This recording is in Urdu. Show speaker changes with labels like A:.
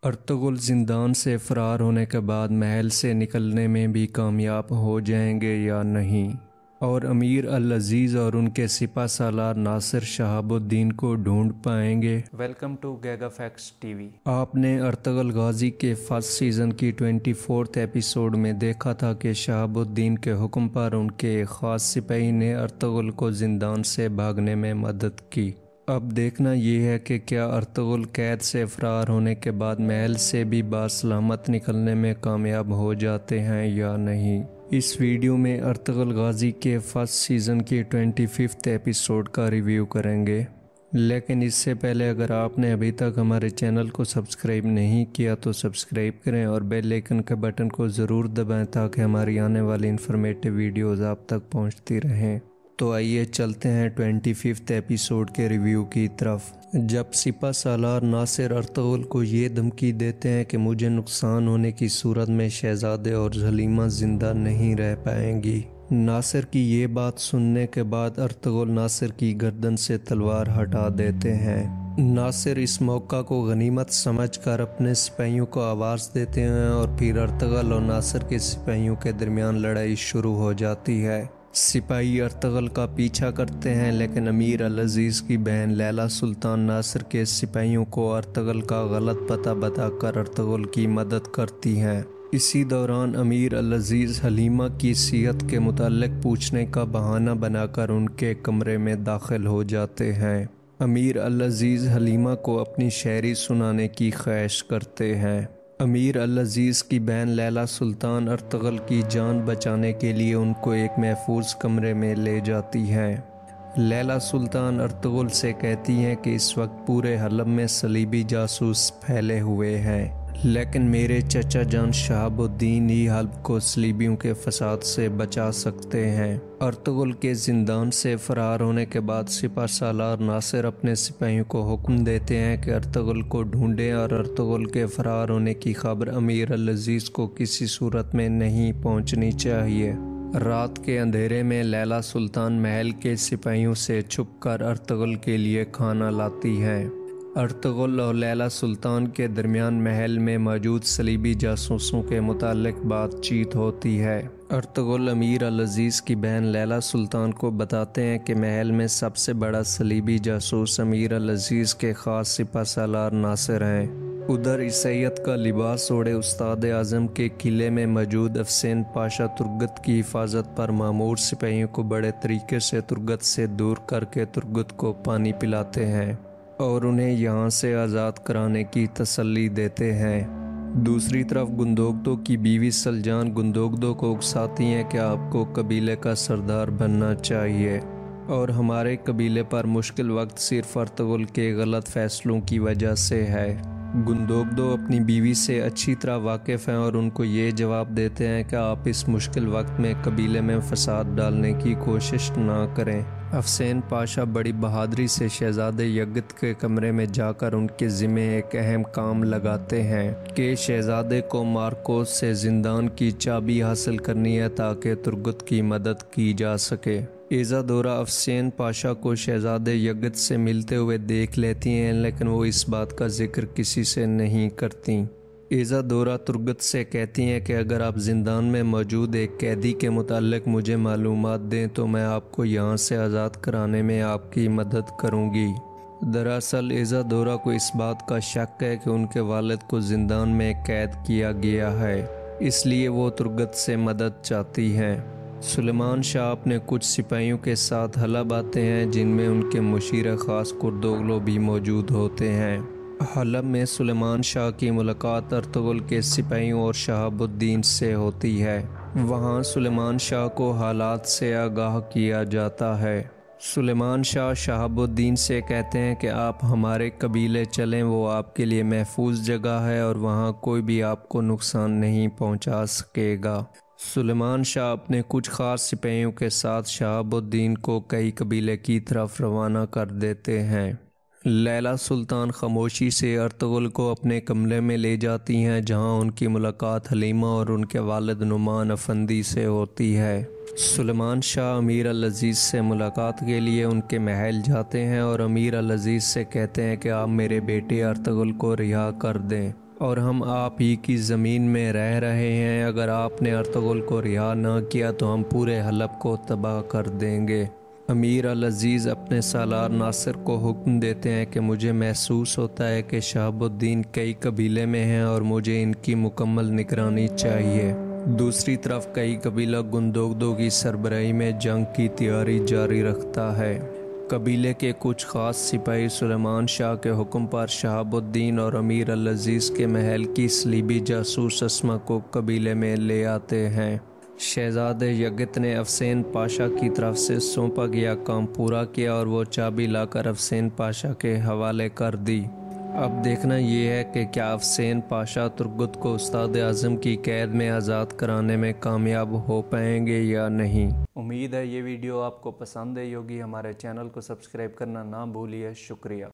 A: ارطغرل زندان سے فرار ہونے کے بعد محل سے نکلنے میں بھی کامیاب ہو جائیں گے یا نہیں، اور امیر العزیز اور ان کے سپہ سالار ناصر شہاب الدین کو ڈھونڈ پائیں گے۔ Welcome to giga facts TV. آپ نے ارطغرل غازی کے فرسٹ سیزن کی 24 ایپیسوڈ میں دیکھا تھا کہ شہاب الدین کے حکم پر ان کے ایک خاص سپاہی نے ارطغرل کو زندان سے بھاگنے میں مدد کی۔ اب دیکھنا یہ ہے کہ کیا ارطغرل قید سے فرار ہونے کے بعد محل سے بھی باسلامت نکلنے میں کامیاب ہو جاتے ہیں یا نہیں۔ اس ویڈیو میں ارطغرل غازی کے فرسٹ سیزن کی 25 ایپیسوڈ کا ریویو کریں گے، لیکن اس سے پہلے اگر آپ نے ابھی تک ہمارے چینل کو سبسکرائب نہیں کیا تو سبسکرائب کریں اور بیل آئیکن کے بٹن کو ضرور دبائیں تاکہ ہماری آنے والی انفارمیٹیو ویڈیوز آپ تک پہنچتی رہیں۔ تو آئیے چلتے ہیں 25 ایپیسوڈ کے ریویو کی طرف۔ جب سپہ سالار ناصر ارطغرل کو یہ دھمکی دیتے ہیں کہ مجھے نقصان ہونے کی صورت میں شہزادے اور حلیمہ زندہ نہیں رہ پائیں گی، ناصر کی یہ بات سننے کے بعد ارطغرل ناصر کی گردن سے تلوار ہٹا دیتے ہیں۔ ناصر اس موقع کو غنیمت سمجھ کر اپنے سپاہیوں کو آواز دیتے ہیں اور پھر ارطغرل اور ناصر کے سپاہیوں کے درمیان لڑائی شروع ہو جاتی ہے۔ سپاہی ارطغرل کا پیچھا کرتے ہیں، لیکن امیر العزیز کی بہن لیلا سلطان ناصر کے سپاہیوں کو ارطغرل کا غلط پتہ بتا کر ارطغرل کی مدد کرتی ہیں۔ اسی دوران امیر العزیز حلیمہ کی صحت کے متعلق پوچھنے کا بہانہ بنا کر ان کے کمرے میں داخل ہو جاتے ہیں۔ امیر العزیز حلیمہ کو اپنی شاعری سنانے کی خواہش کرتے ہیں۔ امیر العزیز کی بہن لیلا سلطان ارطغرل کی جان بچانے کے لیے ان کو ایک محفوظ کمرے میں لے جاتی ہیں۔ لیلا سلطان ارطغرل سے کہتی ہیں کہ اس وقت پورے حلب میں صلیبی جاسوس پھیلے ہوئے ہیں، لیکن میرے چچا جان شہاب الدین ہی حلب کو صلیبیوں کے فساد سے بچا سکتے ہیں۔ ارطغرل کے زندان سے فرار ہونے کے بعد سپہ سالار ناصر اپنے سپاہیوں کو حکم دیتے ہیں کہ ارطغرل کو ڈھونڈیں اور ارطغرل کے فرار ہونے کی خبر امیر العزیز کو کسی صورت میں نہیں پہنچنی چاہیے۔ رات کے اندھیرے میں لیلا سلطان محل کے سپاہیوں سے چھپ کر ارطغرل کے لیے کھانا لاتی ہیں۔ ارطغرل اور لیلا سلطان کے درمیان محل میں موجود صلیبی جاسوسوں کے متعلق بات چیت ہوتی ہے۔ ارطغرل امیر العزیز کی بہن لیلا سلطان کو بتاتے ہیں کہ محل میں سب سے بڑا صلیبی جاسوس امیر العزیز کے خاص سپہ سالار ناصر ہیں۔ ادھر عیسائیت کا لباس اوڑھے استاد اعظم کے قلعے میں موجود افسین پاشا ترگت کی حفاظت پر مامور سپاہیوں کو بڑے طریقے سے ترگت سے دور کر کے ترگت کو پانی پلاتے ہیں اور انہیں یہاں سے آزاد کرانے کی تسلی دیتے ہیں۔ دوسری طرف گندوگدو کی بیوی سلجان گندوگدو کو اکساتی ہیں کہ آپ کو قبیلے کا سردار بننا چاہیے اور ہمارے قبیلے پر مشکل وقت صرف ارطغرل کے غلط فیصلوں کی وجہ سے ہے۔ گندوگدو اپنی بیوی سے اچھی طرح واقف ہیں اور ان کو یہ جواب دیتے ہیں کہ آپ اس مشکل وقت میں قبیلے میں فساد ڈالنے کی کوشش نہ کریں۔ افسین پاشا بڑی بہادری سے شہزادے یگت کے کمرے میں جا کر ان کے ذمہ ایک اہم کام لگاتے ہیں کہ شہزادے کو مارکوس سے زندان کی چابی حاصل کرنی ہے تاکہ ترگت کی مدد کی جا سکے۔ ایزادورا افسین پاشا کو شہزادے یگت سے ملتے ہوئے دیکھ لیتی ہیں، لیکن وہ اس بات کا ذکر کسی سے نہیں کرتیں۔ ایزادورا ترگت سے کہتی ہیں کہ اگر آپ زندان میں موجود ایک قیدی کے متعلق مجھے معلومات دیں تو میں آپ کو یہاں سے آزاد کرانے میں آپ کی مدد کروں گی۔ دراصل ایزادورا کو اس بات کا شک ہے کہ ان کے والد کو زندان میں قید کیا گیا ہے، اس لیے وہ ترگت سے مدد چاہتی ہیں۔ سلیمان شاہ اپنے کچھ سپاہیوں کے ساتھ حلب آتے ہیں، جن میں ان کے مشیر خاص کردوغلو بھی موجود ہوتے ہیں۔ حلب میں سلیمان شاہ کی ملاقات ارطغرل کے سپاہیوں اور شہاب الدین سے ہوتی ہے۔ وہاں سلیمان شاہ کو حالات سے آگاہ کیا جاتا ہے۔ سلیمان شاہ شہاب الدین سے کہتے ہیں کہ آپ ہمارے قبیلے چلیں، وہ آپ کے لیے محفوظ جگہ ہے اور وہاں کوئی بھی آپ کو نقصان نہیں پہنچا سکے گا۔ سلیمان شاہ اپنے کچھ خاص سپاہیوں کے ساتھ شہاب الدین کو کئی قبیلے کی طرف روانہ کر دیتے ہیں۔ لیلا سلطان خاموشی سے ارطغرل کو اپنے کمرے میں لے جاتی ہیں، جہاں ان کی ملاقات حلیمہ اور ان کے والد نعمان افندی سے ہوتی ہے۔ سلیمان شاہ امیر العزیز سے ملاقات کے لیے ان کے محل جاتے ہیں اور امیر العزیز سے کہتے ہیں کہ آپ میرے بیٹے ارطغرل کو رہا کر دیں۔ اور ہم آپ ہی کی زمین میں رہ رہے ہیں۔ اگر آپ نے ارطغرل کو رہا نہ کیا تو ہم پورے حلب کو تباہ کر دیں گے۔ امیر العزیز اپنے سالار ناصر کو حکم دیتے ہیں کہ مجھے محسوس ہوتا ہے کہ شہاب الدین کئی قبیلے میں ہیں اور مجھے ان کی مکمل نگرانی چاہیے۔ دوسری طرف کئی قبیلہ گندوگدوں کی سربراہی میں جنگ کی تیاری جاری رکھتا ہے۔ قبیلے کے کچھ خاص سپاہی سلیمان شاہ کے حکم پر شہاب الدین اور امیر العزیز کے محل کی صلیبی جاسوس اسما کو قبیلے میں لے آتے ہیں۔ شہزادہ یگت نے افسین پاشا کی طرف سے سونپا گیا کام پورا کیا اور وہ چابی لا کر افسین پاشا کے حوالے کر دی۔ اب دیکھنا یہ ہے کہ کیا افسین پاشا ترگت کو استاد اعظم کی قید میں آزاد کرانے میں کامیاب ہو پائیں گے یا نہیں۔ امید ہے یہ ویڈیو آپ کو پسند آئی ہوگی۔ ہمارے چینل کو سبسکرائب کرنا نہ بھولیے۔ شکریہ۔